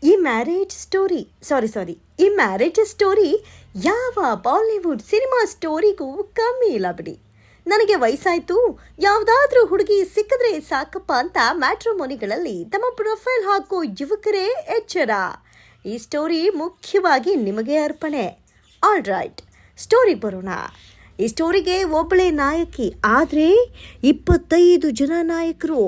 ಈ marriage story ಯಾವ Bollywood cinema ಸ್ಟೋರಿಗೂ ಕಮ್ಮಿ ಇಲ್ಲ ಬಿಡಿ. ನನಗೆ ವಯಸ್ಸಾಯ್ತು, ಯಾವುದಾದ್ರೂ ಹುಡುಗಿ ಸಿಕ್ಕಿದ್ರೆ ಸಾಕಪ್ಪ ಅಂತ ಮ್ಯಾಟ್ರಿಮೋನಿಗಳಲ್ಲಿ ತಮ್ಮ ಪ್ರೊಫೈಲ್ ಹಾಕೋ ಯುವಕರೇ ಎಚ್ಚರ. ಈ ಸ್ಟೋರಿ ಮುಖ್ಯವಾಗಿ ನಿಮಗೆ ಅರ್ಪಣೆ. ಆಲ್ ರೈಟ್, ಸ್ಟೋರಿ ಬರೋಣ. ಈ ಸ್ಟೋರಿಗೆ ಒಬ್ಬಳೇ ನಾಯಕಿ, ಆದರೆ 25 ಜನ ನಾಯಕರು.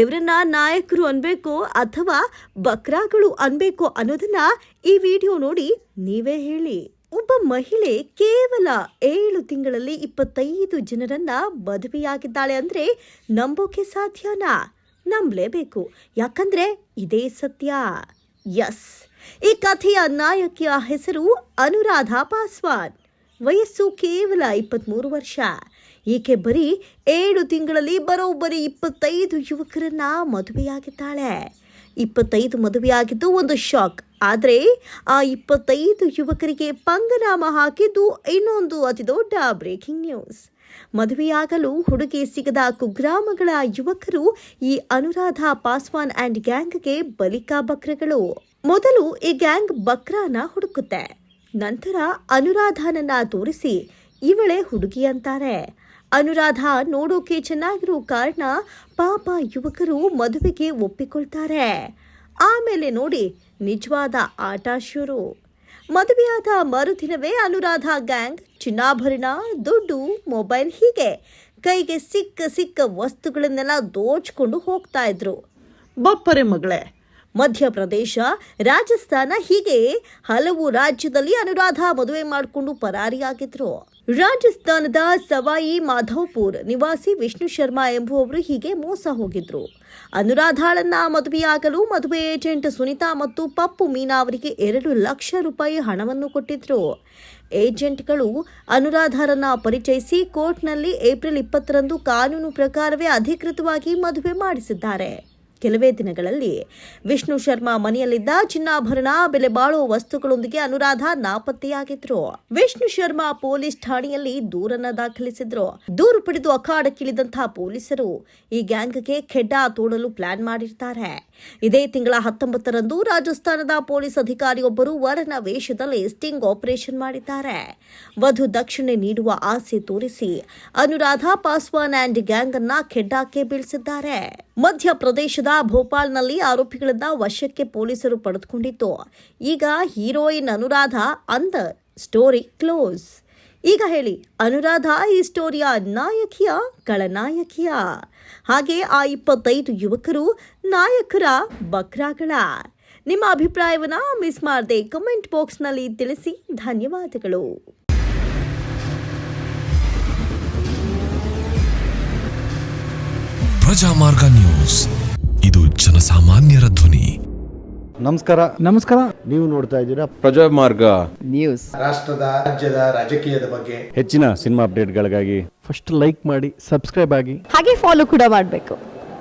ಇವರನ್ನ ನಾಯಕರು ಅನ್ಬೇಕು ಅಥವಾ ಬಕ್ರಾಗಳು ಅನ್ಬೇಕು ಅನ್ನೋದನ್ನ ಈ ವಿಡಿಯೋ ನೋಡಿ ನೀವೇ ಹೇಳಿ. ಒಬ್ಬ ಮಹಿಳೆ ಕೇವಲ 7 ತಿಂಗಳಲ್ಲಿ 25 ಜನರನ್ನ ಮದುವೆಯಾಗಿದ್ದಾಳೆ ಅಂದ್ರೆ ನಂಬೋಕೆ ಸಾಧ್ಯನಾ? ನಂಬಲೇಬೇಕು, ಯಾಕಂದ್ರೆ ಇದೇ ಸತ್ಯ. ಎಸ್, ಈ ಕಥೆಯ ನಾಯಕಿಯ ಹೆಸರು ಅನುರಾಧಾ ಪಾಸ್ವಾನ್. ವಯಸ್ಸು ಕೇವಲ 23 ವರ್ಷ. ಈಕೆ ಬರೀ 7 ತಿಂಗಳಲ್ಲಿ ಬರೋಬ್ಬರಿ 25 ಯುವಕರನ್ನ ಮದುವೆಯಾಗಿದ್ದಾಳೆ. 25 ಮದುವೆಯಾಗಿದ್ದು ಒಂದು ಶಾಕ್. ಆದರೆ ಆ 25 ಯುವಕರಿಗೆ ಪಂಗನಾಮ ಹಾಕಿದ್ದು ಇನ್ನೊಂದು ಅತಿ ದೊಡ್ಡ ಬ್ರೇಕಿಂಗ್ ನ್ಯೂಸ್. ಮದುವೆಯಾಗಲು ಹುಡುಗಿ ಸಿಗದ ಕುಗ್ರಾಮಗಳ ಯುವಕರು ಈ ಅನುರಾಧಾ ಪಾಸ್ವಾನ್ ಆ್ಯಂಡ್ ಗ್ಯಾಂಗ್ಗೆ ಬಲಿಕಾ ಬಕ್ರಗಳು. ಮೊದಲು ಈ ಗ್ಯಾಂಗ್ ಬಕ್ರಾನ ಹುಡುಕುತ್ತೆ. ನಂತರ ಅನುರಾಧಾನನ್ನ ತೋರಿಸಿ ಇವಳೇ ಹುಡುಗಿ ಅಂತಾರೆ. ಅನುರಾಧ ನೋಡೋಕೆ ಚೆನ್ನಾಗಿರೋ ಕಾರಣ ಪಾಪ ಯುವಕರು ಮದುವೆಗೆ ಒಪ್ಪಿಕೊಳ್ತಾರೆ. ಆಮೇಲೆ ನೋಡಿ ನಿಜವಾದ ಆಟ ಶುರು. ಮದುವೆಯಾದ ಮರುದಿನವೇ ಅನುರಾಧ ಗ್ಯಾಂಗ್ ಚಿನ್ನಾಭರಣ, ದುಡ್ಡು, ಮೊಬೈಲ್ ಹೀಗೆ ಕೈಗೆ ಸಿಕ್ಕ ವಸ್ತುಗಳನ್ನೆಲ್ಲ ದೋಚ್ಕೊಂಡು ಹೋಗ್ತಾ ಇದ್ರು. ಬಪ್ಪರೆ ಮಗಳೇ, ಮಧ್ಯಪ್ರದೇಶ, ರಾಜಸ್ಥಾನ ಹೀಗೆ ಹಲವು ರಾಜ್ಯದಲ್ಲಿ ಅನುರಾಧ ಮದುವೆ ಮಾಡಿಕೊಂಡು ಪರಾರಿಯಾಗಿದ್ರು. ರಾಜಸ್ಥಾನದ ಸವಾಯಿ ಮಾಧೋಪುರ್ ನಿವಾಸಿ ವಿಷ್ಣು ಶರ್ಮಾ ಎಂಬುವವರು ಹೀಗೆ ಮೋಸ ಹೋಗಿದ್ರು. ಅನುರಾಧಾಳನ್ನ ಮದುವೆಯಾಗಲು ಮದುವೆ ಏಜೆಂಟ್ ಸುನಿತಾ ಮತ್ತು ಪಪ್ಪು ಮೀನಾ ಅವರಿಗೆ 2 ಲಕ್ಷ ರೂಪಾಯಿ ಹಣವನ್ನು ಕೊಟ್ಟಿದ್ರು. ಏಜೆಂಟ್ಗಳು ಅನುರಾಧಾರನ್ನ ಪರಿಚಯಿಸಿ ಕೋರ್ಟ್ನಲ್ಲಿ ಏಪ್ರಿಲ್ 20ರಂದು ಕಾನೂನು ಪ್ರಕಾರವೇ ಅಧಿಕೃತವಾಗಿ ಮದುವೆ ಮಾಡಿಸಿದ್ದಾರೆ. ಕೆಲವೇ ದಿನಗಳಲ್ಲಿ ವಿಷ್ಣು ಶರ್ಮಾ ಮನೆಯಲ್ಲಿದ್ದ ಚಿನ್ನಾಭರಣ, ಬೆಲೆ ಬಾಳುವ ವಸ್ತುಗಳೊಂದಿಗೆ ಅನುರಾಧ ನಾಪತ್ತೆಯಾಗಿದ್ರು. ವಿಷ್ಣು ಶರ್ಮಾ ಪೊಲೀಸ್ ಠಾಣೆಯಲ್ಲಿ ದೂರನ್ನ ದಾಖಲಿಸಿದ್ರು. ದೂರು ಪಡೆದು ಅಖಾಡಕ್ಕಿಳಿದಂತಹ ಪೊಲೀಸರು ಈ ಗ್ಯಾಂಗ್ಗೆ ಖೆಡ್ಡ ತೋಡಲು ಪ್ಲಾನ್ ಮಾಡಿರ್ತಾರೆ. ಇದೇ ತಿಂಗಳ 19ರಂದು ರಾಜಸ್ಥಾನದ ಪೊಲೀಸ್ ಅಧಿಕಾರಿಯೊಬ್ಬರು ವರನ ವೇಷದಲ್ಲಿ ಸ್ಟಿಂಗ್ ಆಪರೇಷನ್ ಮಾಡಿದ್ದಾರೆ. ವಧು ದಕ್ಷಿಣೆ ನೀಡುವ ಆಸೆ ತೋರಿಸಿ ಅನುರಾಧಾ ಪಾಸ್ವಾನ್ ಆ್ಯಂಡ್ ಗ್ಯಾಂಗ್ ಅನ್ನ ಖೆಡ್ಡಾಕ್ಕೆ ಬೀಳಿಸಿದ್ದಾರೆ. ಮಧ್ಯಪ್ರದೇಶದ ಭೋಪಾಲ್ನಲ್ಲಿ ಆರೋಪಿಗಳನ್ನ ವಶಕ್ಕೆ ಪೊಲೀಸರು ಪಡೆದುಕೊಂಡಿದ್ದು, ಈಗ ಹೀರೋಯಿನ್ ಅನುರಾಧ ಅಂದರ್, ಸ್ಟೋರಿ ಕ್ಲೋಸ್. ಈಗ ಹೇಳಿ, ಅನುರಾಧ ಈ ಸ್ಟೋರಿಯ ನಾಯಕಿಯ ಖಳನಾಯಕಿಯ? ಹಾಗೆ ಆ 25 ಯುವಕರು ನಾಯಕರ ಬಕ್ರಾಗಳ? ನಿಮ್ಮ ಅಭಿಪ್ರಾಯವನ್ನ ಮಿಸ್ ಮಾಡದೆ ಕಮೆಂಟ್ ಬಾಕ್ಸ್ನಲ್ಲಿ ತಿಳಿಸಿ. ಧನ್ಯವಾದಗಳು. ಪ್ರಜಾಮಾರ್ಗ ನ್ಯೂಸ್, ಇದು ಜನಸಾಮಾನ್ಯರ ಧ್ವನಿ. ನಮಸ್ಕಾರ. ನೀವು ನೋಡ್ತಾ ಇದ್ದೀರಾ ಪ್ರಜಾಮಾರ್ಗ ನ್ಯೂಸ್. ರಾಷ್ಟ್ರದ, ರಾಜ್ಯದ, ರಾಜಕೀಯದ ಬಗ್ಗೆ ಹೆಚ್ಚಿನ ಸಿನಿಮಾ ಅಪ್ಡೇಟ್ಗಳಿಗಾಗಿ ಫಸ್ಟ್ ಲೈಕ್ ಮಾಡಿ, ಸಬ್ಸ್ಕ್ರೈಬ್ ಆಗಿ, ಹಾಗೆ ಫಾಲೋ ಕೂಡ ಮಾಡಬೇಕು.